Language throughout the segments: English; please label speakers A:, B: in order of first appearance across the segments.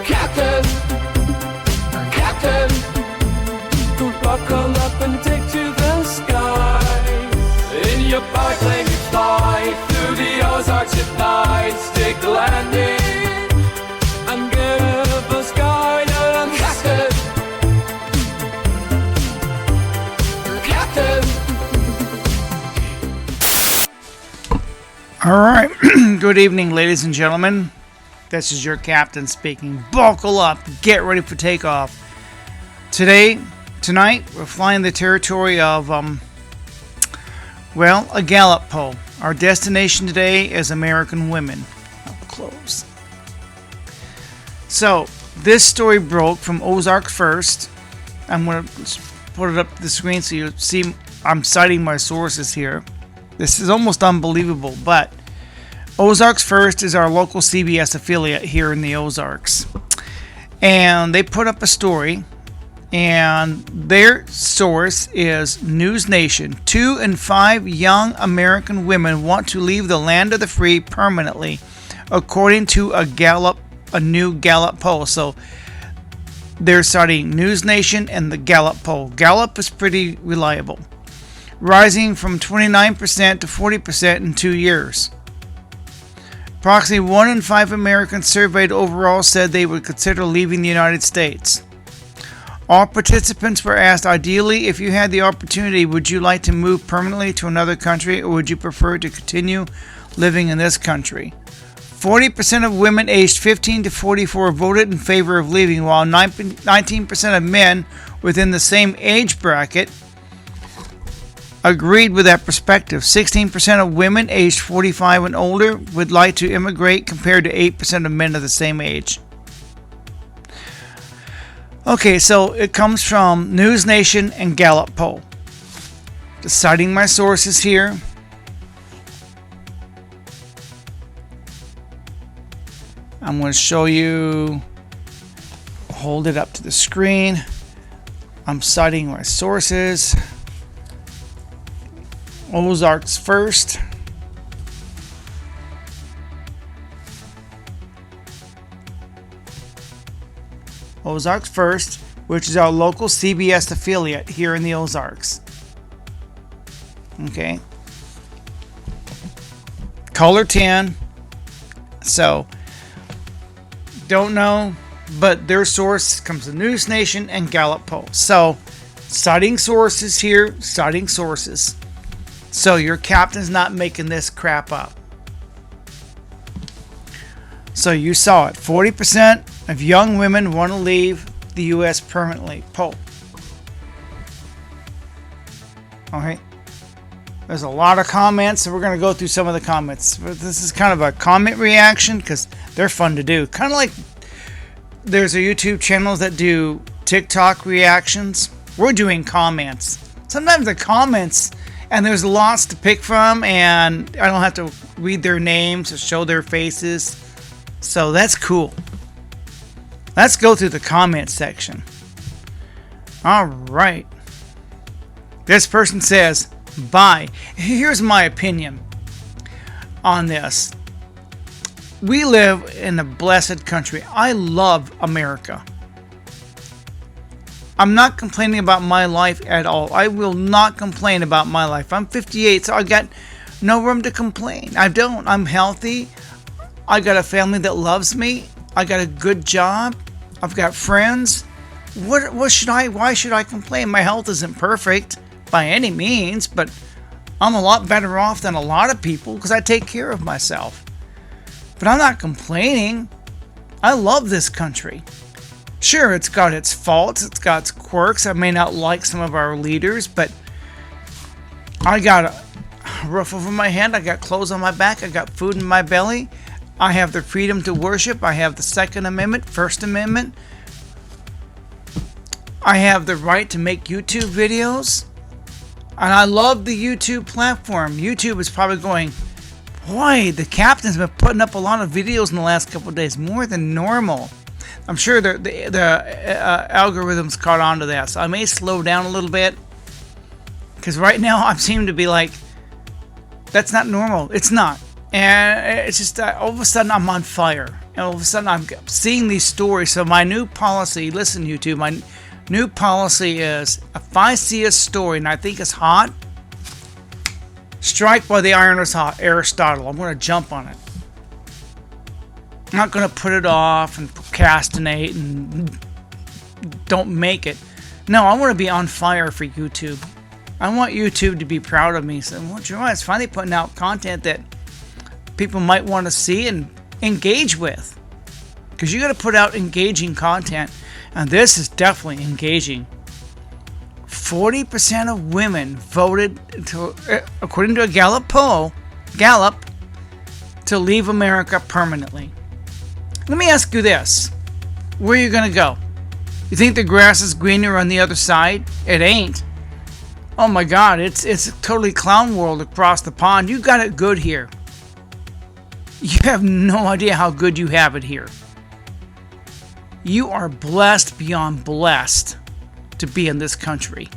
A: Captain, Captain, buckle up and take to the sky. In your biplane you fly through the Ozarks at night. Stick landing and give us guidance. Captain, Captain.
B: All right. Good evening, ladies and gentlemen. This is your captain speaking. Buckle up. Get ready for takeoff. Tonight, we're flying the territory of, a Gallup poll. Our destination today is American women. Up close. So, this story broke from Ozarks First. I'm going to put it up to the screen so you see I'm citing my sources here. This is almost unbelievable, but Ozarks First is our local CBS affiliate here in the Ozarks. And they put up a story, and their source is News Nation. 2 in 5 young American women want to leave the land of the free permanently, according to a new Gallup poll. So they're citing News Nation and the Gallup poll. Gallup is pretty reliable, rising from 29% to 40% in 2 years. Approximately 1 in 5 Americans surveyed overall said they would consider leaving the United States. All participants were asked, ideally, if you had the opportunity, would you like to move permanently to another country, or would you prefer to continue living in this country? 40% of women aged 15 to 44 voted in favor of leaving, while 19% of men within the same age bracket agreed with that perspective. 16% of women aged 45 and older would like to immigrate, compared to 8% of men of the same age. Okay, so it comes from News Nation and Gallup poll. Just citing my sources here. I'm going to show you, hold it up to the screen. I'm citing my sources. Ozarks First. Ozarks First, which is our local CBS affiliate here in the Ozarks. Okay. Color 10. So, don't know, but their source comes to News Nation and Gallup poll. So, citing sources here, citing sources. So your captain's not making this crap up. So you saw it. 40% of young women want to leave the U.S. permanently. Poll. Okay. There's a lot of comments, so we're going to go through some of the comments. But this is kind of a comment reaction because they're fun to do. Kind of like there's a YouTube channels that do TikTok reactions. We're doing comments. Sometimes the comments, and there's lots to pick from, and I don't have to read their names or show their faces. So that's cool. Let's go through the comment section. All right. This person says, bye. Here's my opinion on this. We live in a blessed country. I love America. I'm not complaining about my life at all. I will not complain about my life. I'm 58, so I got no room to complain. I don't. I'm healthy. I got a family that loves me. I got a good job. I've got friends. Why should I complain? My health isn't perfect by any means, but I'm a lot better off than a lot of people because I take care of myself. But I'm not complaining. I love this country. Sure, it's got its faults, it's got its quirks. I may not like some of our leaders, but I got a roof over my head, I got clothes on my back, I got food in my belly, I have the freedom to worship, I have the Second Amendment, First Amendment, I have the right to make YouTube videos, and I love the YouTube platform. YouTube is probably going, boy, the captain's been putting up a lot of videos in the last couple of days, more than normal. I'm sure the algorithms caught on to that, so I may slow down a little bit. Because right now I seem to be like, that's not normal. It's not. And it's just all of a sudden I'm on fire. And all of a sudden I'm seeing these stories. So my new policy, listen YouTube, my new policy is if I see a story and I think it's hot, strike while the iron is hot, Aristotle. I'm going to jump on it. I'm not going to put it off and procrastinate and don't make it. No, I want to be on fire for YouTube. I want YouTube to be proud of me. So, well, Jeremiah is finally putting out content that people might want to see and engage with. Because you got to put out engaging content. And this is definitely engaging. 40% of women voted, according to a Gallup poll, to leave America permanently. Let me ask you this. Where are you going to go? You think the grass is greener on the other side? It ain't. Oh my God, it's a totally clown world across the pond. You got it good here. You have no idea how good you have it here. You are blessed beyond blessed to be in this country.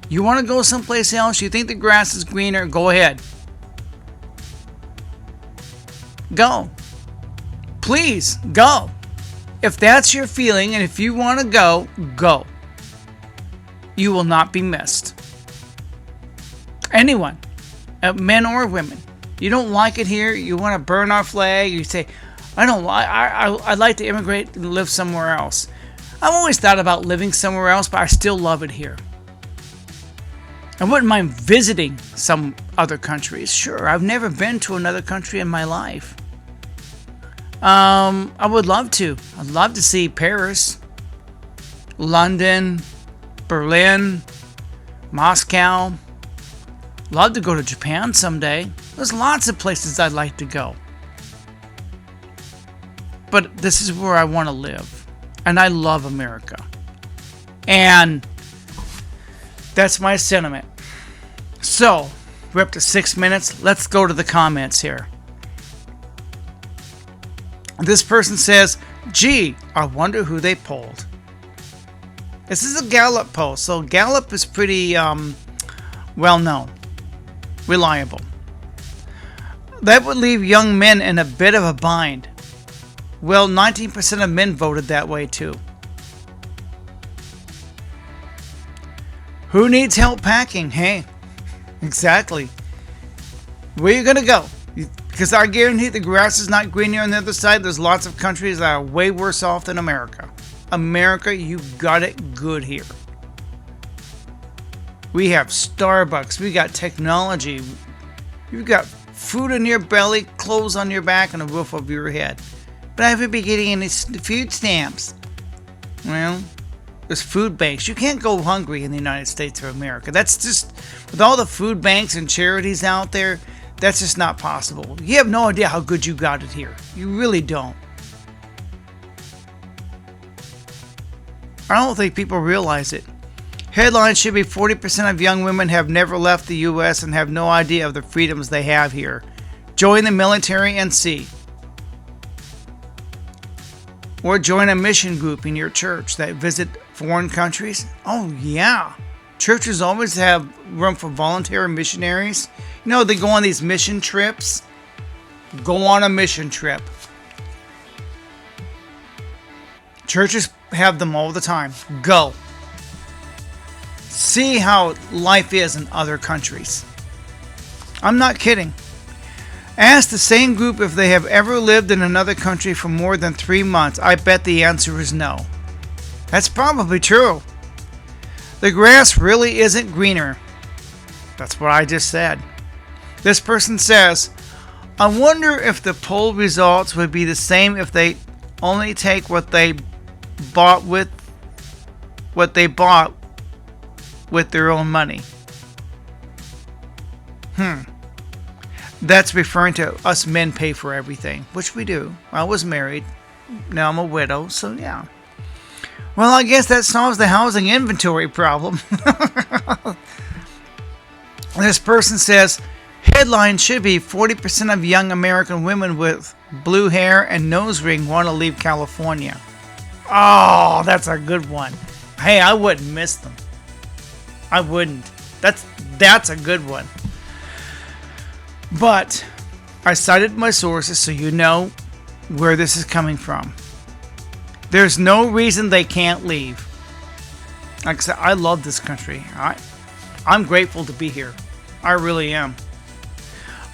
B: You want to go someplace else? You think the grass is greener? Go ahead. Go. Please, go. If that's your feeling and if you want to go, go. You will not be missed. Anyone, men or women, you don't like it here, you want to burn our flag, you say, I'd like to immigrate and live somewhere else. I've always thought about living somewhere else, but I still love it here. I wouldn't mind visiting some other countries. Sure, I've never been to another country in my life. I would love to. I'd love to see Paris, London, Berlin, Moscow. Love to go to Japan someday. There's lots of places I'd like to go. But this is where I want to live. And I love America. And that's my sentiment. So, we're up to 6 minutes. Let's go to the comments here. This person says, gee, I wonder who they polled. This is a Gallup poll. So Gallup is pretty well known. Reliable. That would leave young men in a bit of a bind. Well, 19% of men voted that way too. Who needs help packing? Hey, exactly. Where are you going to go? Because I guarantee the grass is not greener on the other side. There's lots of countries that are way worse off than America. America, you got it good here. We have Starbucks. We got technology. You've got food in your belly, clothes on your back, and a roof over your head. But I haven't been getting any food stamps. Well, there's food banks. You can't go hungry in the United States of America. That's just, with all the food banks and charities out there, that's just not possible. You have no idea how good you got it here. You really don't. I don't think people realize it. Headlines should be 40% of young women have never left the U.S. and have no idea of the freedoms they have here. Join the military and see. Or join a mission group in your church that visit foreign countries. Oh yeah. Churches always have room for voluntary missionaries. You know, they go on these mission trips. Go on a mission trip. Churches have them all the time. Go. See how life is in other countries. I'm not kidding. Ask the same group if they have ever lived in another country for more than 3 months. I bet the answer is no. That's probably true. The grass really isn't greener. That's what I just said. This person says, I wonder if the poll results would be the same if they only take what they bought with their own money. That's referring to us men pay for everything, which we do. I was married. Now I'm a widow, so yeah. Well, I guess that solves the housing inventory problem. This person says, headline should be 40% of young American women with blue hair and nose ring want to leave California. Oh, that's a good one. Hey, I wouldn't miss them. I wouldn't. That's a good one. But I cited my sources so you know where this is coming from. There's no reason they can't leave. Like I said, I love this country. I'm grateful to be here. I really am.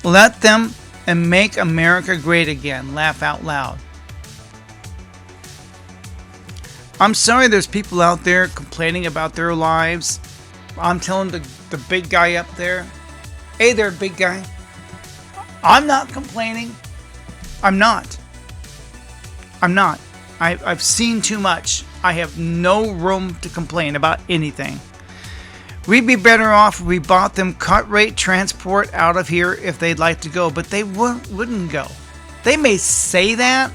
B: Let them and make America great again. Laugh out loud. I'm sorry there's people out there complaining about their lives. I'm telling the big guy up there, hey there, big guy. I'm not complaining. I'm not. I've seen too much. I have no room to complain about anything. We'd be better off if we bought them cut rate transport out of here if they'd like to go, but they wouldn't go. They may say that,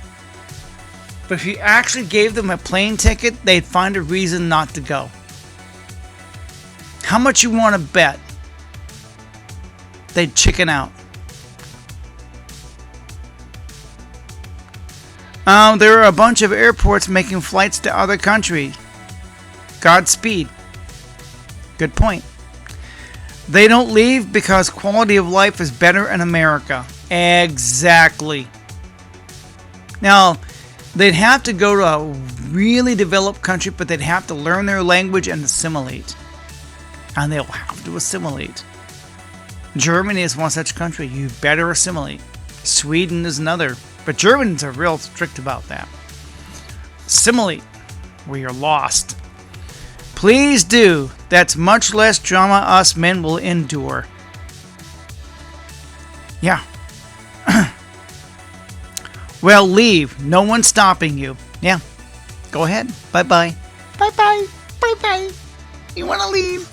B: but if you actually gave them a plane ticket, they'd find a reason not to go. How much you want to bet they'd chicken out? There are a bunch of airports making flights to other countries. Godspeed. Good point. They don't leave because quality of life is better in America. Exactly. Now, they'd have to go to a really developed country, but they'd have to learn their language and assimilate. And they'll have to assimilate. Germany is one such country. You better assimilate. Sweden is another. But Germans are real strict about that. Assimilate, or you're lost. Please do. That's much less drama us men will endure. Yeah. Well, leave. No one's stopping you. Yeah. Go ahead. Bye-bye. Bye-bye. Bye-bye. You want to leave?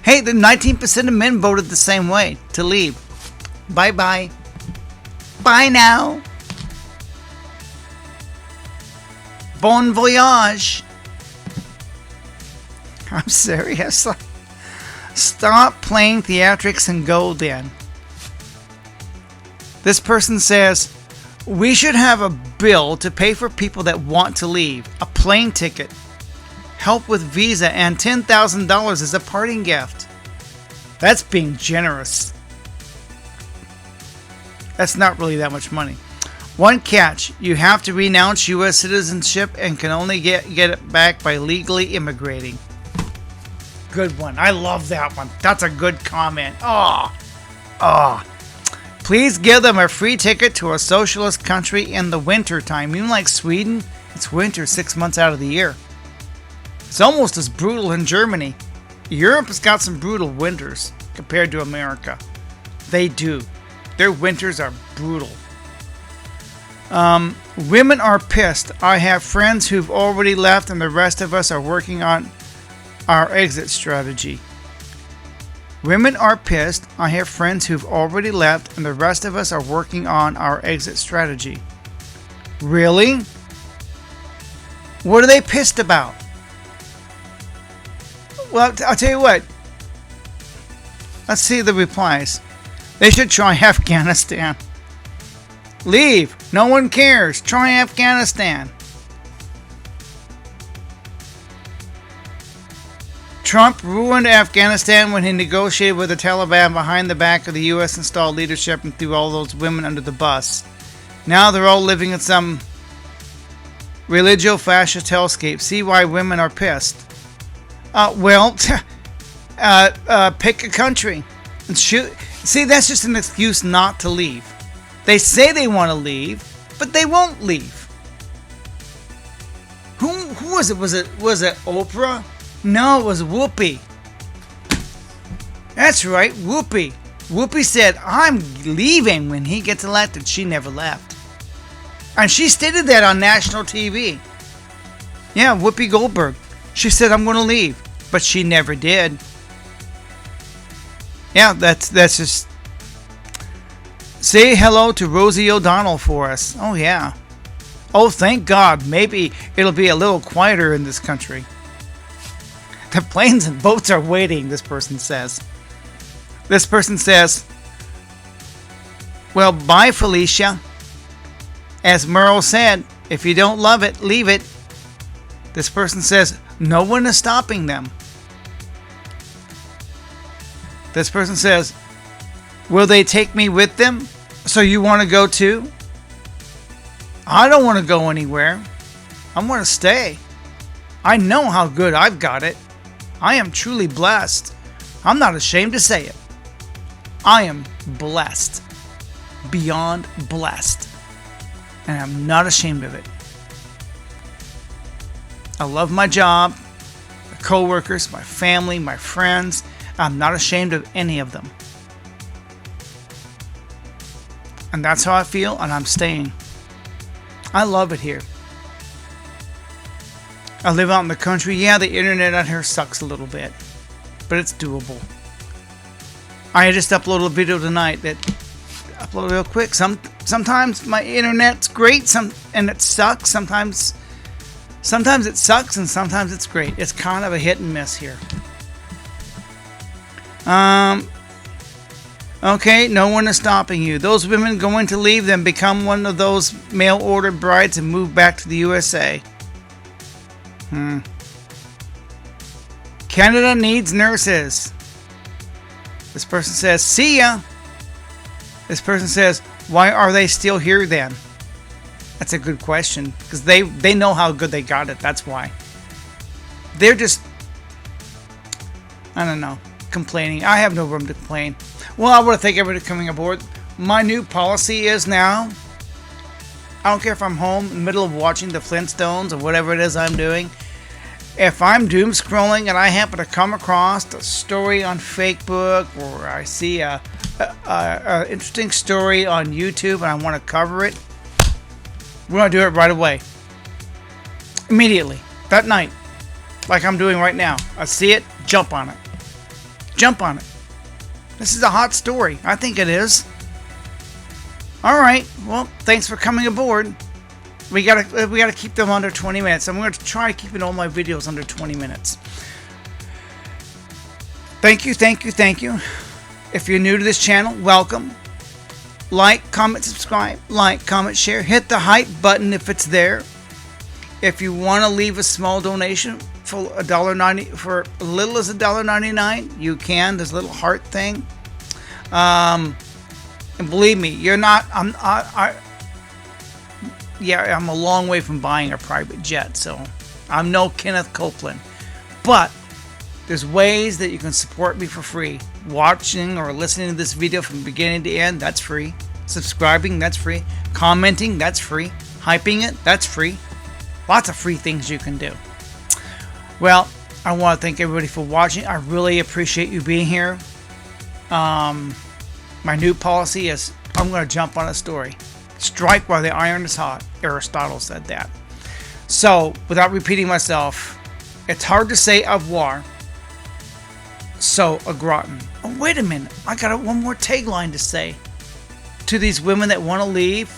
B: Hey, the 19% of men voted the same way. To leave. Bye-bye. Bye now. Bon voyage. I'm serious. Stop playing theatrics and go then. This person says, we should have a bill to pay for people that want to leave. A plane ticket, help with visa, and $10,000 as a parting gift. That's being generous. That's not really that much money. One catch, you have to renounce U.S. citizenship and can only get it back by legally immigrating. Good one. I love that one. That's a good comment. Please give them a free ticket to a socialist country in the winter time. Even like Sweden, it's winter 6 months out of the year. It's almost as brutal in Germany. Europe has got some brutal winters compared to America. They do. Their winters are brutal. Women are pissed. I have friends who've already left and the rest of us are working on our exit strategy. Women are pissed. I have friends who've already left and the rest of us are working on our exit strategy. Really? What are they pissed about? Well, I'll tell you what. Let's see the replies. They should try Afghanistan. Leave. No one cares. Try Afghanistan. Trump ruined Afghanistan when he negotiated with the Taliban behind the back of the U.S. installed leadership and threw all those women under the bus. Now they're all living in some religio-fascist hellscape. See why women are pissed. Pick a country and shoot. See, that's just an excuse not to leave. They say they want to leave, but they won't leave. Who was it? Was it Oprah? No, it was Whoopi. That's right, Whoopi. Whoopi said, I'm leaving when he gets elected. She never left. And she stated that on national TV. Yeah, Whoopi Goldberg. She said, I'm going to leave. But she never did. Yeah, that's just... Say hello to Rosie O'Donnell for us. Oh, yeah. Oh, thank God. Maybe it'll be a little quieter in this country. The planes and boats are waiting, this person says. This person says, well, bye, Felicia. As Merle said, if you don't love it, leave it. This person says, no one is stopping them. This person says, will they take me with them? So you want to go too? I don't want to go anywhere. I want to stay. I know how good I've got it. I am truly blessed. I'm not ashamed to say it. I am blessed. Beyond blessed. And I'm not ashamed of it. I love my job, my coworkers, my family, my friends. I'm not ashamed of any of them. And that's how I feel, and I'm staying. I love it here. I live out in the country. Yeah, the internet out here sucks a little bit, but it's doable. I just uploaded a video tonight that uploaded real quick. Sometimes my internet's great, and it sucks. Sometimes it sucks, and sometimes it's great. It's kind of a hit and miss here. Okay, no one is stopping you. Those women going to leave, then become one of those mail-order brides and move back to the USA. Canada needs nurses. This person says, see ya. This person says, why are they still here then? That's a good question, because they know how good they got it. That's why. They're just, I don't know, complaining. I have no room to complain. Well, I want to thank everybody coming aboard. My new policy is now, I don't care if I'm home in the middle of watching the Flintstones or whatever it is I'm doing. If I'm doom scrolling and I happen to come across a story on Facebook, or I see a interesting story on YouTube and I want to cover it, we're going to do it right away. Immediately. That night. Like I'm doing right now. I see it, jump on it. Jump on it. This is a hot story. I think it is. Alright, well, thanks for coming aboard. We gotta keep them under 20 minutes. I'm going to try keeping all my videos under 20 minutes. Thank you, thank you, thank you. If you're new to this channel, welcome. Like, comment, subscribe. Like, comment, share. Hit the hype button if it's there. If you want to leave a small donation for $1.90, for as little as $1.99, you can. There's a little heart thing. And believe me, you're not. I'm a long way from buying a private jet, so I'm no Kenneth Copeland. But there's ways that you can support me for free. Watching or listening to this video from beginning to end, that's free. Subscribing, that's free. Commenting, that's free. Hyping it, that's free. Lots of free things you can do. Well, I want to thank everybody for watching. I really appreciate you being here. My new policy is I'm going to jump on a story. Strike while the iron is hot. Aristotle said that. So, without repeating myself, it's hard to say au revoir. So, au gratin. Oh, wait a minute. I got one more tagline to say. To these women that want to leave,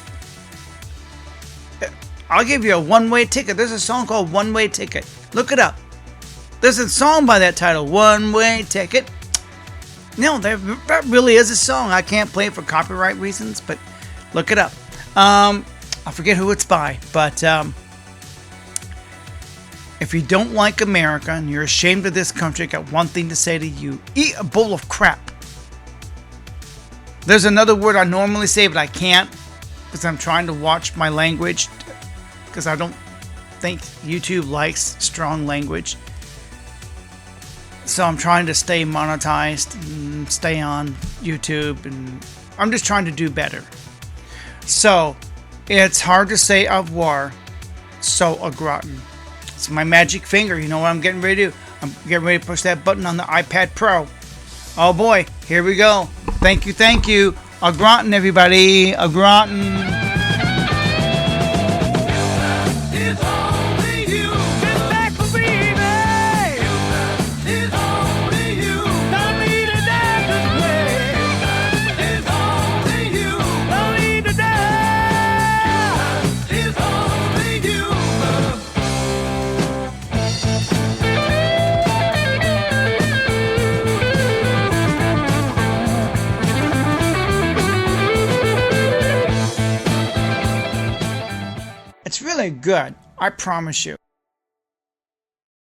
B: I'll give you a one-way ticket. There's a song called One Way Ticket. Look it up. There's a song by that title, One Way Ticket. No, that really is a song. I can't play it for copyright reasons, but look it up. I forget who it's by, but if you don't like America and you're ashamed of this country, I got one thing to say to you. Eat a bowl of crap. There's another word I normally say, but I can't because I'm trying to watch my language because I don't think YouTube likes strong language. So I'm trying to stay monetized and stay on YouTube, and I'm just trying to do better. So it's hard to say au revoir, so au gratin. It's my magic finger. You know what I'm getting ready to do? I'm getting ready to push that button on the iPad Pro. Oh boy, here we go. Thank you, thank you. Au gratin, everybody. Au gratin. It's really good, I promise you.